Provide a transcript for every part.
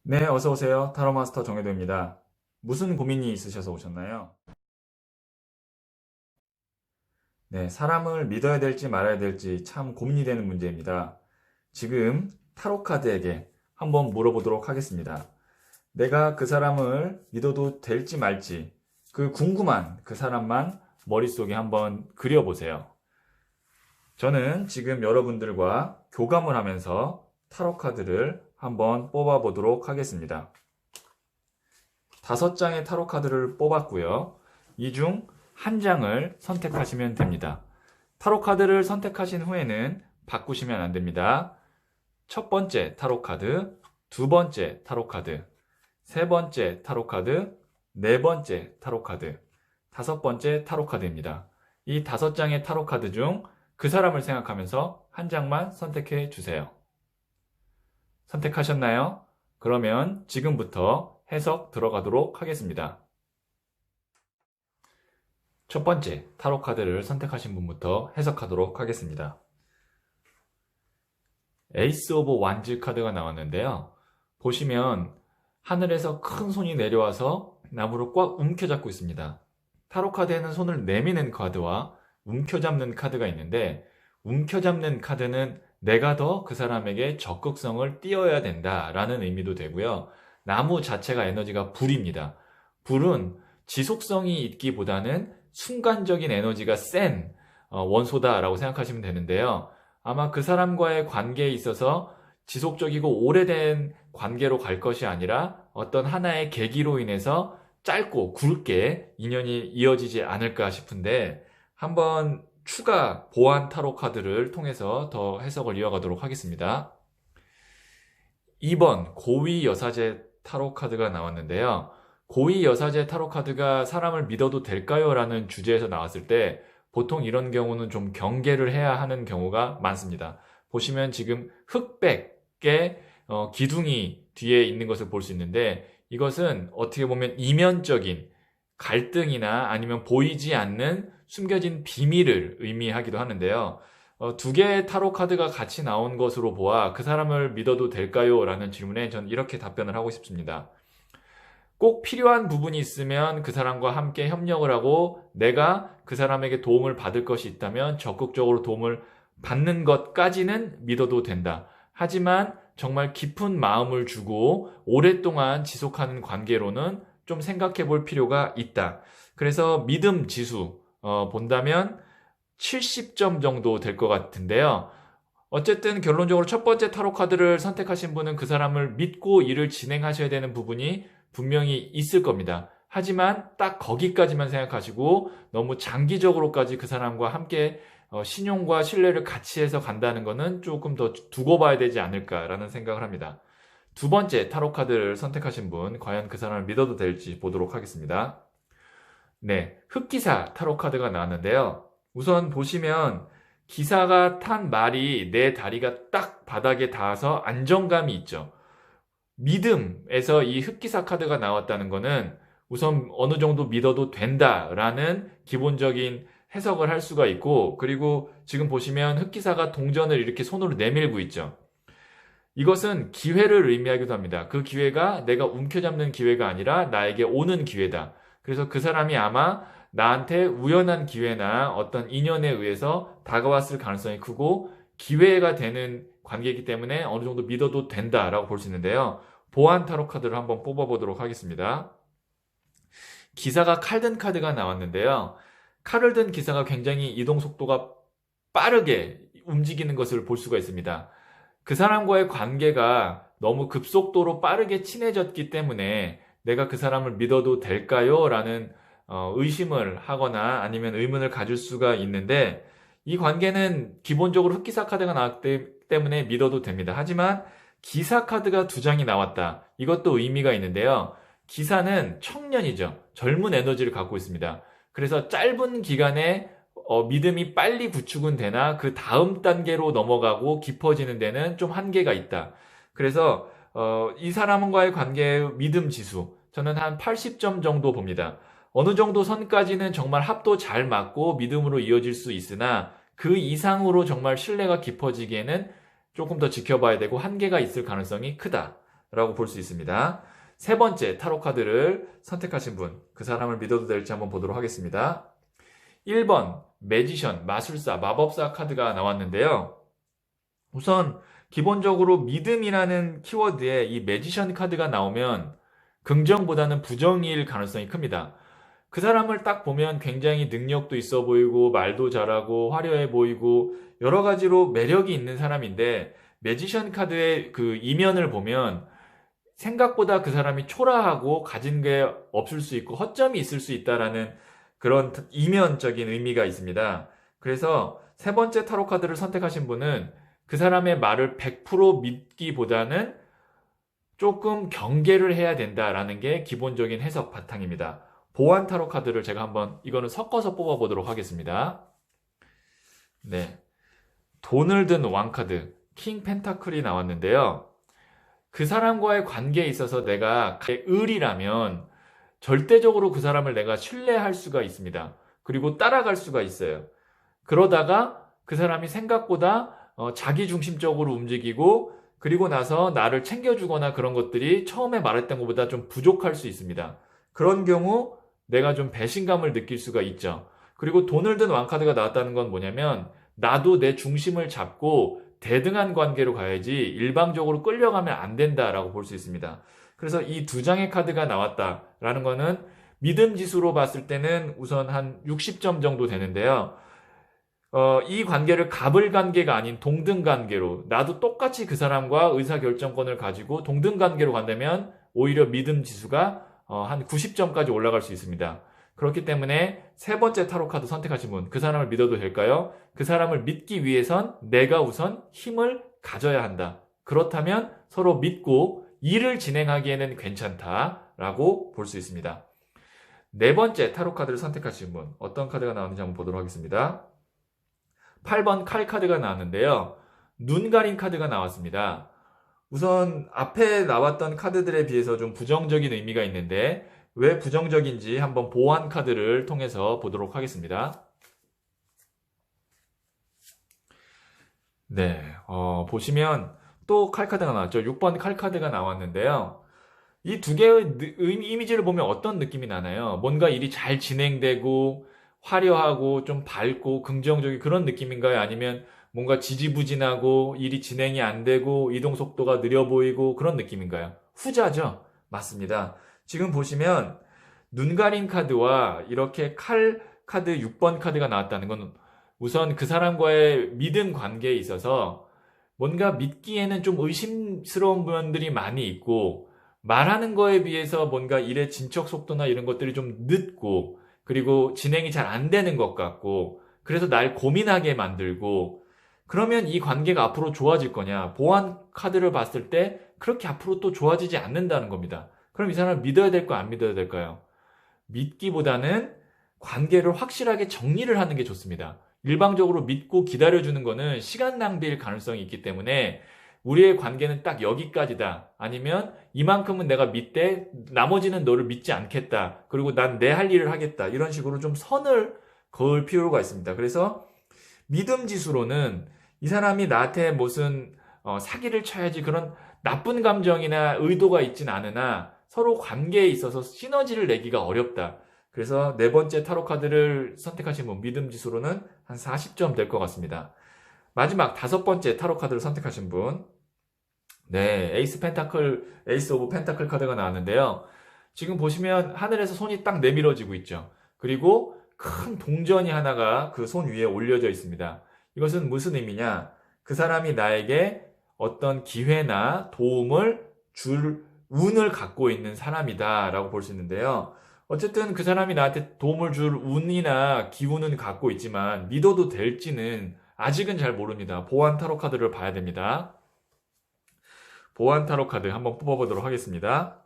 네, 어서 오세요. 타로마스터 정혜도입니다. 무슨 고민이 있으셔서 오셨나요? 네, 사람을 믿어야 될지 말아야 될지 참 고민이 되는 문제입니다. 지금 타로 카드에게 한번 물어보도록 하겠습니다. 내가 그 사람을 믿어도 될지 말지 그 궁금한 그 사람만 머릿속에 한번 그려보세요. 저는 지금 여러분들과 교감을 하면서 타로 카드를 한번 뽑아보도록 하겠습니다. 5장의 타로 카드를 뽑았고요. 이 중 한 장을 선택하시면 됩니다. 타로 카드를 선택하신 후에는 바꾸시면 안 됩니다. 첫 번째 타로 카드, 두 번째 타로 카드, 세 번째 타로 카드, 네 번째 타로 카드, 다섯 번째 타로 카드입니다. 이 5장의 타로 카드 중 그 사람을 생각하면서 한 장만 선택해 주세요. 선택하셨나요? 그러면 지금부터 해석 들어가도록 하겠습니다. 첫 번째 타로 카드를 선택하신 분부터 해석하도록 하겠습니다. 에이스 오브 완즈 카드가 나왔는데요. 보시면 하늘에서 큰 손이 내려와서 나무를 꽉 움켜잡고 있습니다. 타로 카드에는 손을 내미는 카드와 움켜잡는 카드가 있는데, 움켜잡는 카드는 내가 더 그 사람에게 적극성을 띄어야 된다라는 의미도 되고요. 나무 자체가 에너지가 불입니다. 불은 지속성이 있기보다는 순간적인 에너지가 센 원소다라고 생각하시면 되는데요. 아마 그 사람과의 관계에 있어서 지속적이고 오래된 관계로 갈 것이 아니라 어떤 하나의 계기로 인해서 짧고 굵게 인연이 이어지지 않을까 싶은데, 한번 추가 보완 타로 카드를 통해서 더 해석을 이어가도록 하겠습니다. 2번 고위 여사제 타로 카드가 나왔는데요. 고위 여사제 타로 카드가 사람을 믿어도 될까요? 라는 주제에서 나왔을 때 보통 이런 경우는 좀 경계를 해야 하는 경우가 많습니다. 보시면 지금 흑백의 기둥이 뒤에 있는 것을 볼 수 있는데, 이것은 어떻게 보면 이면적인 갈등이나 아니면 보이지 않는 숨겨진 비밀을 의미하기도 하는데요. 2개의 타로 카드가 같이 나온 것으로 보아 그 사람을 믿어도 될까요? 라는 질문에 전 이렇게 답변을 하고 싶습니다. 꼭 필요한 부분이 있으면 그 사람과 함께 협력을 하고, 내가 그 사람에게 도움을 받을 것이 있다면 적극적으로 도움을 받는 것까지는 믿어도 된다. 하지만 정말 깊은 마음을 주고 오랫동안 지속하는 관계로는 좀 생각해 볼 필요가 있다. 그래서 믿음 지수 본다면 70점 정도 될 것 같은데요. 어쨌든 결론적으로 첫 번째 타로 카드를 선택하신 분은 그 사람을 믿고 일을 진행하셔야 되는 부분이 분명히 있을 겁니다. 하지만 딱 거기까지만 생각하시고 너무 장기적으로까지 그 사람과 함께 신용과 신뢰를 같이 해서 간다는 것은 조금 더 두고 봐야 되지 않을까라는 생각을 합니다. 두 번째 타로 카드를 선택하신 분, 과연 그 사람을 믿어도 될지 보도록 하겠습니다. 네, 흑기사 타로 카드가 나왔는데요. 우선 보시면 기사가 탄 말이 내 다리가 딱 바닥에 닿아서 안정감이 있죠. 믿음에서 이 흑기사 카드가 나왔다는 것은 우선 어느 정도 믿어도 된다라는 기본적인 해석을 할 수가 있고, 그리고 지금 보시면 흑기사가 동전을 이렇게 손으로 내밀고 있죠. 이것은 기회를 의미하기도 합니다. 그 기회가 내가 움켜잡는 기회가 아니라 나에게 오는 기회다. 그래서 그 사람이 아마 나한테 우연한 기회나 어떤 인연에 의해서 다가왔을 가능성이 크고 기회가 되는 관계이기 때문에 어느 정도 믿어도 된다라고 볼 수 있는데요. 보안 타로 카드를 한번 뽑아보도록 하겠습니다. 기사가 칼 든 카드가 나왔는데요. 칼을 든 기사가 굉장히 이동 속도가 빠르게 움직이는 것을 볼 수가 있습니다. 그 사람과의 관계가 너무 급속도로 빠르게 친해졌기 때문에 내가 그 사람을 믿어도 될까요? 라는 의심을 하거나 아니면 의문을 가질 수가 있는데, 이 관계는 기본적으로 흑기사 카드가 나왔기 때문에 믿어도 됩니다. 하지만 기사 카드가 2장이 나왔다. 이것도 의미가 있는데요. 기사는 청년이죠. 젊은 에너지를 갖고 있습니다. 그래서 짧은 기간에 믿음이 빨리 구축은 되나 그 다음 단계로 넘어가고 깊어지는 데는 좀 한계가 있다. 그래서 이 사람과의 관계의 믿음 지수, 저는 한 80점 정도 봅니다. 어느 정도 선까지는 정말 합도 잘 맞고 믿음으로 이어질 수 있으나 그 이상으로 정말 신뢰가 깊어지기에는 조금 더 지켜봐야 되고 한계가 있을 가능성이 크다 라고 볼 수 있습니다. 세 번째 타로 카드를 선택하신 분, 그 사람을 믿어도 될지 한번 보도록 하겠습니다. 1번 매지션, 마술사, 마법사 카드가 나왔는데요. 우선 기본적으로 믿음이라는 키워드에 이 매지션 카드가 나오면 긍정보다는 부정일 가능성이 큽니다. 그 사람을 딱 보면 굉장히 능력도 있어 보이고 말도 잘하고 화려해 보이고 여러 가지로 매력이 있는 사람인데, 매지션 카드의 그 이면을 보면 생각보다 그 사람이 초라하고 가진 게 없을 수 있고 허점이 있을 수 있다라는 그런 이면적인 의미가 있습니다. 그래서 세 번째 타로 카드를 선택하신 분은 그 사람의 말을 100% 믿기보다는 조금 경계를 해야 된다라는 게 기본적인 해석 바탕입니다. 보완 타로 카드를 제가 한번 이거는 섞어서 뽑아보도록 하겠습니다. 네, 돈을 든 왕카드 킹 펜타클이 나왔는데요. 그 사람과의 관계에 있어서 내가 을이라면 절대적으로 그 사람을 내가 신뢰할 수가 있습니다. 그리고 따라갈 수가 있어요. 그러다가 그 사람이 생각보다 자기중심적으로 움직이고 그리고 나서 나를 챙겨주거나 그런 것들이 처음에 말했던 것보다 좀 부족할 수 있습니다. 그런 경우 내가 좀 배신감을 느낄 수가 있죠. 그리고 돈을 든 왕카드가 나왔다는 건 뭐냐면 나도 내 중심을 잡고 대등한 관계로 가야지 일방적으로 끌려가면 안 된다라고 볼 수 있습니다. 그래서 이 두 장의 카드가 나왔다라는 거는 믿음 지수로 봤을 때는 우선 한 60점 정도 되는데요. 이 관계를 갑을 관계가 아닌 동등 관계로, 나도 똑같이 그 사람과 의사결정권을 가지고 동등 관계로 간다면 오히려 믿음 지수가 한 90점까지 올라갈 수 있습니다. 그렇기 때문에 세 번째 타로 카드 선택하신 분, 그 사람을 믿어도 될까요? 그 사람을 믿기 위해선 내가 우선 힘을 가져야 한다. 그렇다면 서로 믿고 일을 진행하기에는 괜찮다라고 볼 수 있습니다. 네 번째 타로 카드를 선택하신 분, 어떤 카드가 나오는지 한번 보도록 하겠습니다. 8번 칼 카드가 나왔는데요. 눈 가린 카드가 나왔습니다. 우선 앞에 나왔던 카드들에 비해서 좀 부정적인 의미가 있는데 왜 부정적인지 한번 보완 카드를 통해서 보도록 하겠습니다. 네, 보시면 또 칼 카드가 나왔죠. 6번 칼 카드가 나왔는데요. 이 두 개의 이미지를 보면 어떤 느낌이 나나요? 뭔가 일이 잘 진행되고 화려하고 좀 밝고 긍정적인 그런 느낌인가요? 아니면 뭔가 지지부진하고 일이 진행이 안 되고 이동 속도가 느려 보이고 그런 느낌인가요? 후자죠? 맞습니다. 지금 보시면 눈 가린 카드와 이렇게 칼 카드 6번 카드가 나왔다는 건 우선 그 사람과의 믿음 관계에 있어서 뭔가 믿기에는 좀 의심스러운 부분들이 많이 있고 말하는 거에 비해서 뭔가 일의 진척 속도나 이런 것들이 좀 늦고 그리고 진행이 잘 안 되는 것 같고 그래서 날 고민하게 만들고, 그러면 이 관계가 앞으로 좋아질 거냐? 보완 카드를 봤을 때 그렇게 앞으로 또 좋아지지 않는다는 겁니다. 그럼 이 사람을 믿어야 될까 안 믿어야 될까요? 믿기보다는 관계를 확실하게 정리를 하는 게 좋습니다. 일방적으로 믿고 기다려주는 거는 시간 낭비일 가능성이 있기 때문에 우리의 관계는 딱 여기까지다. 아니면 이만큼은 내가 믿되 나머지는 너를 믿지 않겠다. 그리고 난 내 할 일을 하겠다. 이런 식으로 좀 선을 그을 필요가 있습니다. 그래서 믿음 지수로는 이 사람이 나한테 무슨 사기를 쳐야지 그런 나쁜 감정이나 의도가 있진 않으나 서로 관계에 있어서 시너지를 내기가 어렵다. 그래서 네 번째 타로 카드를 선택하신 분 믿음 지수로는 한 40점 될 것 같습니다. 마지막 다섯 번째 타로 카드를 선택하신 분, 네, 에이스 오브 펜타클 카드가 나왔는데요. 지금 보시면 하늘에서 손이 딱 내밀어지고 있죠. 그리고 큰 동전이 하나가 그 손 위에 올려져 있습니다. 이것은 무슨 의미냐? 그 사람이 나에게 어떤 기회나 도움을 줄 운을 갖고 있는 사람이다 라고 볼 수 있는데요. 어쨌든 그 사람이 나한테 도움을 줄 운이나 기운은 갖고 있지만 믿어도 될지는 아직은 잘 모릅니다. 보완 타로 카드를 봐야 됩니다. 보완 타로 카드 한번 뽑아보도록 하겠습니다.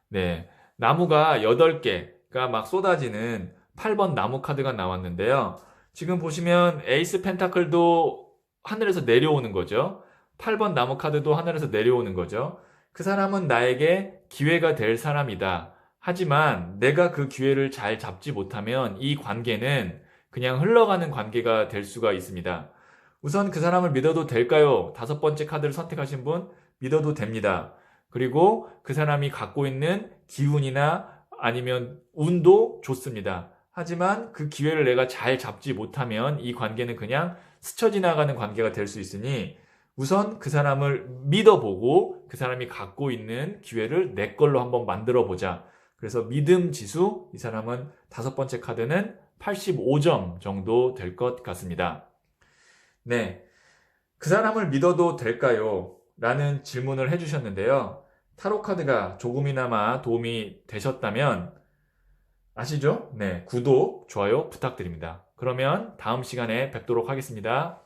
네, 나무가 8개가 막 쏟아지는 8번 나무 카드가 나왔는데요. 지금 보시면 에이스 펜타클도 하늘에서 내려오는 거죠. 8번 나무 카드도 하늘에서 내려오는 거죠. 그 사람은 나에게 기회가 될 사람이다. 하지만 내가 그 기회를 잘 잡지 못하면 이 관계는 그냥 흘러가는 관계가 될 수가 있습니다. 우선 그 사람을 믿어도 될까요? 다섯 번째 카드를 선택하신 분 믿어도 됩니다. 그리고 그 사람이 갖고 있는 기운이나 아니면 운도 좋습니다. 하지만 그 기회를 내가 잘 잡지 못하면 이 관계는 그냥 스쳐 지나가는 관계가 될 수 있으니 우선 그 사람을 믿어보고 그 사람이 갖고 있는 기회를 내 걸로 한번 만들어 보자. 그래서 믿음 지수, 이 사람은 5번째 카드는 85점 정도 될 것 같습니다. 네. 그 사람을 믿어도 될까요? 라는 질문을 해주셨는데요. 타로 카드가 조금이나마 도움이 되셨다면 아시죠? 네. 구독, 좋아요 부탁드립니다. 그러면 다음 시간에 뵙도록 하겠습니다.